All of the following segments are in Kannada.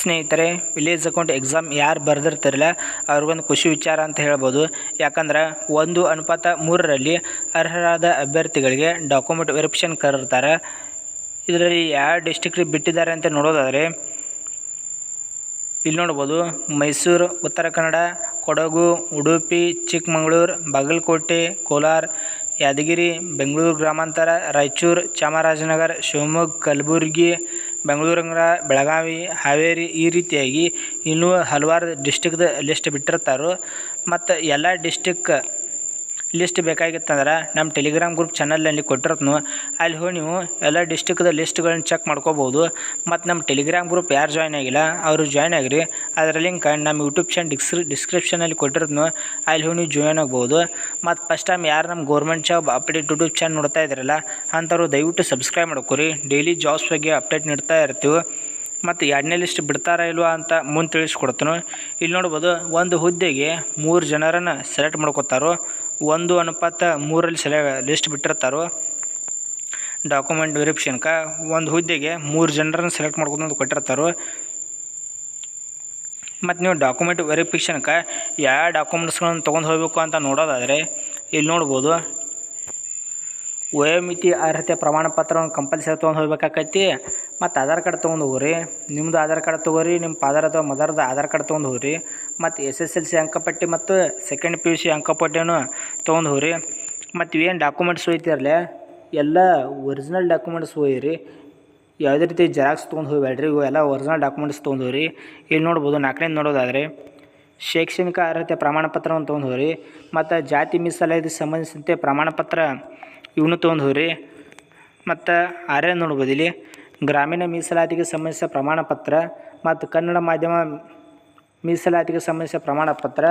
ಸ್ನೇಹಿತರೆ, ವಿಲೇಜ್ ಅಕೌಂಟ್ ಎಕ್ಸಾಮ್ ಯಾರು ಬರೆದಿರ್ತಾರಲ್ಲ ಅವ್ರಿಗೊಂದು ಖುಷಿ ವಿಚಾರ ಅಂತ ಹೇಳ್ಬೋದು. ಯಾಕಂದ್ರೆ 1:3ರಲ್ಲಿ ಅರ್ಹರಾದ ಅಭ್ಯರ್ಥಿಗಳಿಗೆ ಡಾಕ್ಯುಮೆಂಟ್ ವೆರಿಫಿಕೇಷನ್ ಕರೆದಿರ್ತಾರೆ. ಇದರಲ್ಲಿ ಯಾವ ಡಿಸ್ಟ್ರಿಕ್ಟ್ ಬಿಟ್ಟಿದ್ದಾರೆ ಅಂತ ನೋಡೋದಾದರೆ ಇಲ್ಲಿ ನೋಡ್ಬೋದು. ಮೈಸೂರು, ಉತ್ತರ ಕನ್ನಡ, ಕೊಡಗು, ಉಡುಪಿ, ಚಿಕ್ಕಮಗಳೂರು, ಬಾಗಲಕೋಟೆ, ಕೋಲಾರ, ಯಾದಗಿರಿ, ಬೆಂಗಳೂರು ಗ್ರಾಮಾಂತರ, ರಾಯಚೂರು, ಚಾಮರಾಜನಗರ, ಶಿವಮೊಗ್ಗ, ಕಲಬುರಗಿ, ಬೆಂಗಳೂರು ನಗರ, ಬೆಳಗಾವಿ, ಹಾವೇರಿ ಈ ರೀತಿಯಾಗಿ ಇನ್ನೂ ಹಲವಾರು ಡಿಸ್ಟಿಕ್ದ ಲಿಸ್ಟ್ ಬಿಟ್ಟಿರ್ತಾರೆ. ಮತ್ತು ಎಲ್ಲ ಡಿಸ್ಟಿಕ್ ಲಿಸ್ಟ್ ಬೇಕಾಗಿತ್ತಂದ್ರೆ ನಮ್ಮ ಟೆಲಿಗ್ರಾಮ್ ಗ್ರೂಪ್ ಚಾನಲ್ನಲ್ಲಿ ಕೊಟ್ಟಿರ್ತೀನಿ. ಅಲ್ಲಿ ಹೋಗಿ ನೀವು ಎಲ್ಲ ಡಿಸ್ಟಿಕ್ದ ಲಿಸ್ಟ್ಗಳನ್ನ ಚೆಕ್ ಮಾಡ್ಕೋಬೋದು. ಮತ್ತು ನಮ್ಮ ಟೆಲಿಗ್ರಾಮ್ ಗ್ರೂಪ್ ಯಾರು ಜಾಯ್ನ್ ಆಗಿಲ್ಲ ಅವರು ಜಾಯ್ನ್ ಆಗಿರಿ. ಅದರ ಲಿಂಕ್ ನಮ್ಮ ಯೂಟ್ಯೂಬ್ ಚಾನಲ್ ಡಿಸ್ಕ್ರಿಪ್ಷನಲ್ಲಿ ಕೊಟ್ಟಿರ್ತೀನಿ. ಅಲ್ಲಿ ಹೋಗಿ ನೀವು ಜಾಯ್ನ್ ಆಗ್ಬೋದು. ಮತ್ತು ಫಸ್ಟ್ ಟೈಮ್ ಯಾರು ನಮ್ಮ government job update YouTube channel ನೋಡ್ತಾ ಇದ್ರಲ್ಲ ಅಂಥವ್ರು ದಯವಿಟ್ಟು ಸಬ್ಸ್ಕ್ರೈಬ್ ಮಾಡ್ಕೊರಿ. ಡೈಲಿ ಜಾಬ್ಸ್ ಬಗ್ಗೆ ಅಪ್ಡೇಟ್ ನೀಡ್ತಾ ಇರ್ತೀವಿ. ಮತ್ತು 2ನೇ ಲಿಸ್ಟ್ ಬಿಡ್ತಾರಾ ಇಲ್ವಾ ಅಂತ ಮುಂದೆ ತಿಳಿಸ್ಕೊಡ್ತೀನಿ. ಇಲ್ಲಿ ನೋಡ್ಬೋದು, ಒಂದು ಹುದ್ದೆಗೆ 3 ಜನರನ್ನು ಸೆಲೆಕ್ಟ್ ಮಾಡ್ಕೋತಾರೋ. 1:3ರಲ್ಲಿ ಲಿಸ್ಟ್ ಬಿಟ್ಟಿರ್ತಾರೋ. ಡಾಕ್ಯುಮೆಂಟ್ ವೆರಿಫಿಕೇಷನ್ಗೆ ಒಂದು ಹುದ್ದೆಗೆ 3 ಜನರನ್ನು ಸೆಲೆಕ್ಟ್ ಮಾಡ್ಕೊಂಡು ಕೊಟ್ಟಿರ್ತಾರೋ. ಮತ್ತು ನೀವು ಡಾಕ್ಯುಮೆಂಟ್ ವೆರಿಫಿಕೇಷನ್ಗೆ ಯಾವ ಡಾಕ್ಯುಮೆಂಟ್ಸ್ಗಳನ್ನು ತೊಗೊಂಡು ಹೋಗಬೇಕು ಅಂತ ನೋಡೋದಾದರೆ ಇಲ್ಲಿ ನೋಡ್ಬೋದು. ವಯೋಮಿತಿ ಅರ್ಹತೆ ಪ್ರಮಾಣ ಪತ್ರವನ್ನು ಕಂಪಲ್ಸರಿ ತೊಗೊಂಡು ಹೋಗ್ಬೇಕಾಕೈತಿ. ಮತ್ತು ಆಧಾರ್ ಕಾರ್ಡ್ ತೊಗೊಂಡು ಹೋಗ್ರಿ. ನಿಮ್ಮದು ಆಧಾರ್ ಕಾರ್ಡ್ ತೊಗೋರಿ, ನಿಮ್ಮ ಫಾದರ್ ಅಥವಾ ಮದರ್ದು ಆಧಾರ್ ಕಾರ್ಡ್ ತೊಗೊಂಡು ಹೋಗ್ರಿ. ಮತ್ತು SSLC ಅಂಕಪಟ್ಟಿ ಮತ್ತು ಸೆಕೆಂಡ್ PUC ಅಂಕಪಟ್ಟಿಯನ್ನು ತೊಗೊಂಡು ಹೋಗ್ರಿ. ಮತ್ತು ಏನು ಡಾಕ್ಯುಮೆಂಟ್ಸ್ ಒಯ್ತಿರಲ್ಲ ಎಲ್ಲ ಒರಿಜಿನಲ್ ಡಾಕ್ಯುಮೆಂಟ್ಸ್ ಒಯ್ಯಿರಿ. ಯಾವುದೇ ರೀತಿ ಜೆರಾಕ್ಸ್ ತೊಗೊಂಡು ಹೋಗಬೇಡ್ರಿ. ಇವು ಎಲ್ಲ ಒರಿಜಿನಲ್ ಡಾಕ್ಯುಮೆಂಟ್ಸ್ ತೊಗೊಂಡು ಹೋಗ್ರಿ. ಇಲ್ಲಿ ನೋಡ್ಬೋದು, 4ನೇದು ನೋಡೋದಾದರೆ ಶೈಕ್ಷಣಿಕ ಅರ್ಹತೆ ಪ್ರಮಾಣ ಪತ್ರವನ್ನು ತೊಗೊಂಡು ಹೋಗ್ರಿ. ಮತ್ತು ಜಾತಿ ಮೀಸಲಾತಿಗೆ ಸಂಬಂಧಿಸಿದಂತೆ ಪ್ರಮಾಣ ಪತ್ರ ಇವನು ತೊಗೊಂಡು ಹೋಗ್ರಿ. ಮತ್ತು 6ನೇದು ನೋಡ್ಬೋದು, ಇಲ್ಲಿ ಗ್ರಾಮೀಣ ಮೀಸಲಾತಿಗೆ ಸಂಬಂಧಿಸಿದ ಪ್ರಮಾಣ ಪತ್ರ ಮತ್ತು ಕನ್ನಡ ಮಾಧ್ಯಮ ಮೀಸಲಾತಿಗೆ ಸಂಬಂಧಿಸಿದ ಪ್ರಮಾಣ ಪತ್ರ.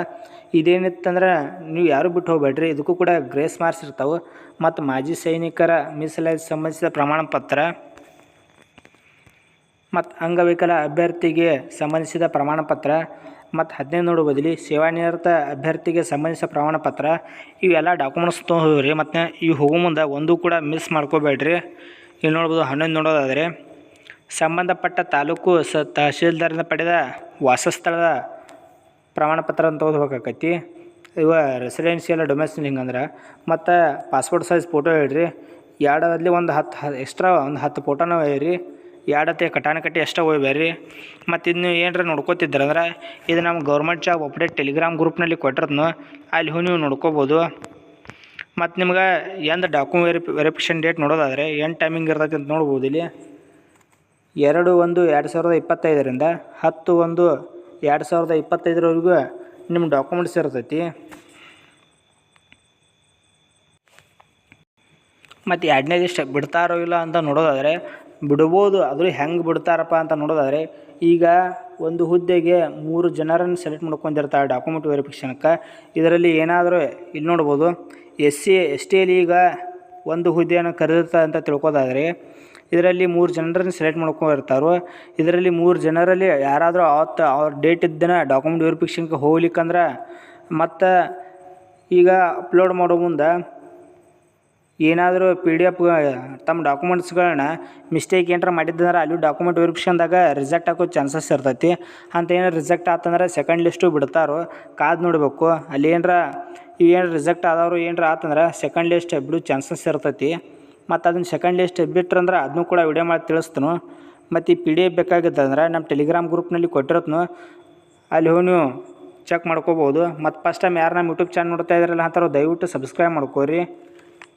ಇದೇನಿತ್ತಂದ್ರೆ ನೀವು ಯಾರು ಬಿಟ್ಟು ಹೋಗಬೇಡ್ರಿ. ಇದಕ್ಕೂ ಕೂಡ ಗ್ರೇಸ್ ಮಾರ್ಕ್ಸ್ ಇರ್ತಾವೆ. ಮತ್ತು ಮಾಜಿ ಸೈನಿಕರ ಮೀಸಲಾತಿಗೆ ಸಂಬಂಧಿಸಿದ ಪ್ರಮಾಣ ಪತ್ರ ಮತ್ತು ಅಂಗವಿಕಲ ಅಭ್ಯರ್ಥಿಗೆ ಸಂಬಂಧಿಸಿದ ಪ್ರಮಾಣ ಪತ್ರ. ಮತ್ತು 15 ನೋಡ್ಬೋದು, ಇಲ್ಲಿ ಸೇವಾನಿರತ ಅಭ್ಯರ್ಥಿಗೆ ಸಂಬಂಧಿಸಿದ ಪ್ರಮಾಣ ಪತ್ರ. ಇವೆಲ್ಲ ಡಾಕ್ಯುಮೆಂಟ್ಸ್ ತೊಗೊಂಡು ಹೋಗ್ರಿ. ಮತ್ತು ಇವು ಹೋಗೋ ಮುಂದೆ ಒಂದು ಕೂಡ ಮಿಸ್ ಮಾಡ್ಕೋಬೇಡ್ರಿ. ಇಲ್ಲಿ ನೋಡ್ಬೋದು, 11 ನೋಡೋದಾದರೆ ಸಂಬಂಧಪಟ್ಟ ತಾಲೂಕು ತಹಶೀಲ್ದಾರಿಂದ ಪಡೆದ ವಾಸಸ್ಥಳದ ಪ್ರಮಾಣ ಪತ್ರ ಅಂತ ತೊಗೋಬೇಕಾಕೈತಿ. ಇವ ರೆಸಿಡೆನ್ಷಿಯಲ್ ಡೊಮೆಸ್ಟಿಕ್ ಹಿಂಗಂದ್ರೆ. ಮತ್ತು ಪಾಸ್ಪೋರ್ಟ್ ಸೈಜ್ ಫೋಟೋ ಹೇಳ್ರಿ. ಎರಡಲ್ಲಿ ಒಂದು 10 ಎಕ್ಸ್ಟ್ರಾ ಒಂದು 10 ಫೋಟೋನ ಒಯ್ಯಿರಿ. ಎರಡತ್ತೆ ಕಟ್ಟಿ ಅಷ್ಟೇ ಒಯ್ಬೇಡ್ರಿ. ಮತ್ತು ಇನ್ನು ಏನರ ನೋಡ್ಕೋತಿದ್ರಂದ್ರೆ ಇದು ನಮ್ಮ ಗೌರ್ಮೆಂಟ್ ಜಾಬ್ ಅಪ್ಡೇಟ್ ಟೆಲಿಗ್ರಾಮ್ ಗ್ರೂಪ್ನಲ್ಲಿ ಕೊಟ್ಟಿರ್ತೀನಿ. ಅಲ್ಲಿ ಹೋಗಿ ನೀವು ನೋಡ್ಕೋಬೋದು. ಮತ್ತು ನಿಮ್ಗೆ ಎಂದು ವೆರಿಫಿಕೇಷನ್ ಡೇಟ್ ನೋಡೋದಾದರೆ ಏನು ಟೈಮಿಂಗ್ ಇರ್ತೈತಿ ಅಂತ ನೋಡ್ಬೋದು. ಇಲ್ಲಿ 2/1/2025ರಿಂದ 10/1/2025ವರೆಗೂ ನಿಮ್ಮ ಡಾಕ್ಯುಮೆಂಟ್ಸ್ ಇರ್ತೈತಿ. ಮತ್ತು 2ನೇ ಲಿಸ್ಟ್ ಬಿಡ್ತಾರೋ ಇಲ್ಲ ಅಂತ ನೋಡೋದಾದರೆ ಬಿಡ್ಬೋದು. ಆದರೂ ಹೆಂಗೆ ಬಿಡ್ತಾರಪ್ಪ ಅಂತ ನೋಡೋದಾದರೆ ಈಗ ಒಂದು ಹುದ್ದೆಗೆ 3 ಜನರನ್ನು ಸೆಲೆಕ್ಟ್ ಮಾಡ್ಕೊಂಡಿರ್ತಾರೆ ಡಾಕ್ಯುಮೆಂಟ್ ವೆರಿಫಿಕೇಷನ್ಗೆ. ಇದರಲ್ಲಿ ಏನಾದರೂ ಇಲ್ಲಿ ನೋಡ್ಬೋದು, SC STಯಲ್ಲಿ ಈಗ ಒಂದು ಹುದ್ದೆಯನ್ನು ಕರೆದಿರ್ತಾರೆ ಅಂತ ತಿಳ್ಕೋದಾದರೆ ಇದರಲ್ಲಿ 3 ಜನರನ್ನು ಸೆಲೆಕ್ಟ್ ಮಾಡ್ಕೊಂಡಿರ್ತಾರೋ. ಇದರಲ್ಲಿ 3 ಜನರಲ್ಲಿ ಯಾರಾದರೂ ಅವ್ರ ಡೇಟ್ ಇದ್ದನ ಡಾಕ್ಯುಮೆಂಟ್ ವೆರಿಫಿಕೇಷನ್ಗೆ ಹೋಗ್ಲಿಕ್ಕಂದ್ರೆ ಮತ್ತು ಈಗ ಅಪ್ಲೋಡ್ ಮಾಡೋ ಮುಂದೆ ಏನಾದರೂ PDF ತಮ್ಮ ಡಾಕ್ಯುಮೆಂಟ್ಸ್ಗಳನ್ನ ಮಿಸ್ಟೇಕ್ ಏನಾರ ಮಾಡಿದ್ದಂದ್ರೆ ಅಲ್ಲಿ ಡಾಕ್ಯುಮೆಂಟ್ ವೆರಿಫಿಕೇಷನ್ದಾಗ ರಿಜೆಕ್ಟ್ ಆಗೋ ಚಾನ್ಸಸ್ ಇರ್ತೈತಿ. ಅಂತ ಏನಾರು ರಿಜೆಕ್ಟ್ ಆತಂದ್ರೆ ಸೆಕೆಂಡ್ ಲಿಸ್ಟು ಬಿಡ್ತಾರೋ. ಕಾದು ನೋಡಬೇಕು. ಅಲ್ಲಿ ಏನು ರಿಜೆಕ್ಟ್ ಆದವರು ಏನಾರ ಆತಂದ್ರೆ ಸೆಕೆಂಡ್ ಲಿಸ್ಟ್ ಬಿಡೋ ಚಾನ್ಸಸ್ ಇರ್ತೈತಿ. ಮತ್ತು ಅದನ್ನು ಸೆಕೆಂಡ್ ಲಿಸ್ಟ್ ಬಿಟ್ರಂದ್ರೆ ಅದನ್ನೂ ಕೂಡ ವಿಡಿಯೋ ಮಾಡಿ ತಿಳಿಸ್ತೀನಿ. ಮತ್ತು ಈ PDF ಬೇಕಾಗಿತ್ತಂದ್ರೆ ನಮ್ಮ ಟೆಲಿಗ್ರಾಮ್ ಗ್ರೂಪ್ನಲ್ಲಿ ಕೊಟ್ಟಿರ್ತೀನಿ. ಅಲ್ಲಿ ಹೋಗಿ ನೀವು ಚೆಕ್ ಮಾಡ್ಕೋಬೋದು. ಮತ್ತು ಫಸ್ಟ್ ಟೈಮ್ ಯಾರು ನಮ್ಮ ಯೂಟ್ಯೂಬ್ ಚಾನಲ್ ನೋಡ್ತಾ ಇದ್ರಲ್ಲ ಅಂಥವ್ರು ದಯವಿಟ್ಟು ಸಬ್ಸ್ಕ್ರೈಬ್ ಮಾಡ್ಕೋರಿ.